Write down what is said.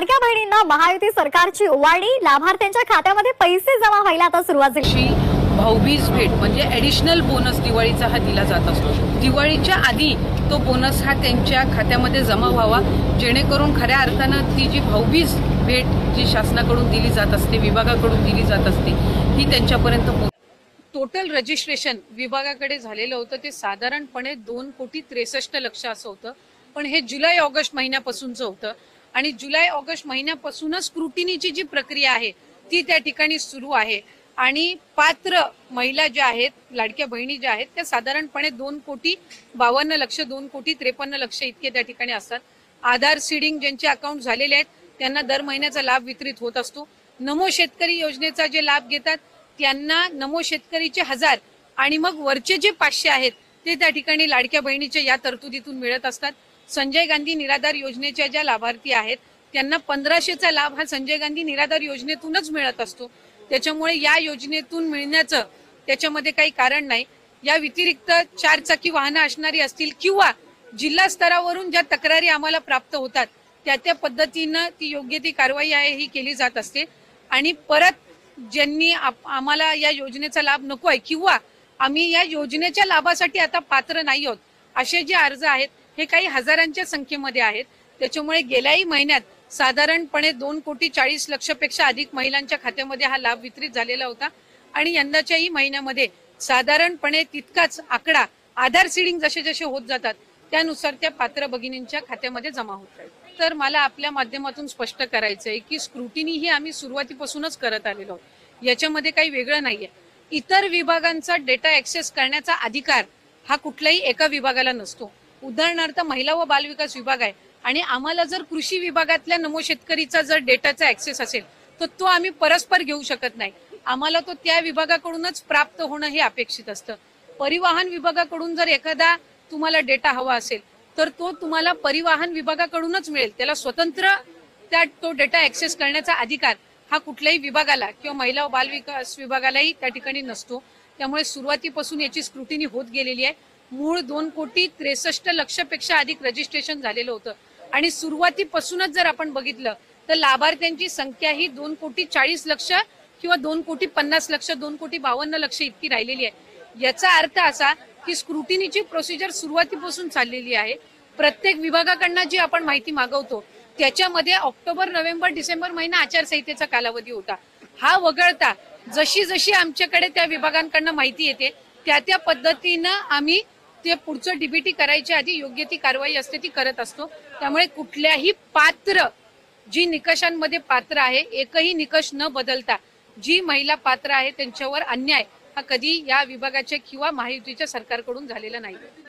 लाडक्या बहिणींना महायुती सरकारची ओवाळणी, लाभार्थ्यांच्या खात्यामध्ये पैसे जमा व्हायला आता सुरुवात झाली। भाऊबीज भेट म्हणजे ॲडिशनल बोनस दिवाळीचा हा दिला जात असतो। दिवाळीच्या आधी तो बोनस हा त्यांच्या खात्यामध्ये जमा व्हावा, जेणेकरून खऱ्या अर्थानं ती जी भाऊबीज भेट जी शासनाकडून दिली जात असते, विभागाकडून दिली जात असते, ही त्यांच्यापर्यंत टोटल रजिस्ट्रेशन विभागाकडे झालेलं होतं ते साधारणपणे 2,63,00,000 असं होतं। पण हे जुलै ऑगस्ट महिन्यापासूनचं होतं आणि जुलै ऑगस्ट महिन्यापासूनच स्क्रुटिनीची जी प्रक्रिया आहे ती त्या ठिकाणी सुरू आहे आणि पात्र महिला ज्या आहेत, लाडक्या बहिणी ज्या आहेत, त्या साधारणपणे 2,52,00,000 2,53,00,000 इतके त्या ठिकाणी असतात। आधार सीडिंग ज्यांचे अकाउंट झालेले आहेत त्यांना दर महिन्याचा लाभ वितरित होत असतो। नमो शेतकरी योजनेचा जे लाभ घेतात त्यांना नमो शेतकरीचे 1000 आणि मग वरचे जे 500 आहेत ते त्या ठिकाणी लाडक्या बहिणीच्या या तरतुदीतून मिळत असतात। संजय गांधी निराधार योजनेच्या ज्या लाभार्थी आहेत त्यांना 1500चा लाभ हा संजय गांधी निराधार योजनेतूनच मिळत असतो। त्याच्यामुळे या योजनेतून मिळण्याचं त्याच्यामध्ये काही कारण नाही। या व्यतिरिक्त 4 चाकी वाहनं असणारी असतील किंवा जिल्हा स्तरावरून ज्या तक्रारी आम्हाला प्राप्त होतात त्या पद्धतीनं ती योग्य ती कारवाई आहे ही केली जात असते। आणि परत ज्यांनी आम्हाला या योजनेचा लाभ नको आहे किंवा आम्ही या योजनेच्या लाभासाठी आता पात्र नाही आहोत असे जे अर्ज आहेत हे काही हजारांच्या संख्येमध्ये आहेत। त्याच्यामुळे गेल्याही महिन्यात साधारणपणे 2,40,00,000 पेक्षा अधिक महिलांच्या खात्यामध्ये हा लाभ वितरित झालेला होता आणि यंदाच्याही महिन्यामध्ये साधारणपणे तितकाच आकडा आधार सीडिंग जसे जसे होत जातात त्यानुसार त्या पात्र भगिनींच्या खात्यामध्ये जमा होत आहे। तर मला आपल्या माध्यमातून स्पष्ट करायचं आहे की स्क्रुटिनी ही आम्ही सुरुवातीपासूनच करत आलेलो आहोत, याच्यामध्ये काही वेगळं नाहीये। इतर विभागांचा डेटा ऍक्सेस करण्याचा अधिकार हा कुठल्याही एका विभागाला नसतो। उदाहरणार्थ महिला व बालविकास विभाग आहे आणि आम्हाला जर कृषी विभागातल्या नमो शेतकरीचा जर डेटाचा ऍक्सेस असेल तर तो आम्ही परस्पर घेऊ शकत नाही, आम्हाला तो त्या विभागाकडूनच प्राप्त होणं हे अपेक्षित असतं। परिवहन विभागाकडून जर एखादा तुम्हाला डेटा हवा असेल तर तो तुम्हाला परिवहन विभागाकडूनच मिळेल, त्याला स्वतंत्र तो डेटा ऍक्सेस करण्याचा अधिकार हा कुठल्याही विभागाला किंवा महिला व बालविकास विभागालाही त्या ठिकाणी नसतो। त्यामुळे सुरुवातीपासून याची स्क्रुटिनी होत गेलेली आहे। मूळ 2,63,00,000 पेक्षा अधिक रजिस्ट्रेशन झालेलं होतं आणि सुरुवातीपासूनच जर आपण बघितलं तर लाभार्थ्यांची संख्या ही 2,40,00,000 किंवा 2,50,00,000 2,52,00,000 इतकी राहिलेली आहे। याचा अर्थ असा की स्क्रुटिनीची प्रोसिजर सुरुवातीपासून चाललेली आहे। प्रत्येक विभागाकडनं जी आपण माहिती मागवतो त्याच्यामध्ये ऑक्टोबर, नोव्हेंबर, डिसेंबर महिना आचारसंहितेचा कालावधी होता। हा वगळता जशी जशी आमच्याकडे त्या विभागांकडनं माहिती येते त्या पद्धतीनं आम्ही ते पुढचं डीबीटी करायच्या आधी योग्य ती कारवाई असते ती करत असतो। त्यामुळे कुठल्याही पात्र जी निकषांमध्ये पात्र आहे, एकही निकष न बदलता जी महिला पात्र आहे त्यांच्यावर अन्याय हा कधी या विभागाच्या किंवा महायुतीच्या सरकारकडून झालेला नाही।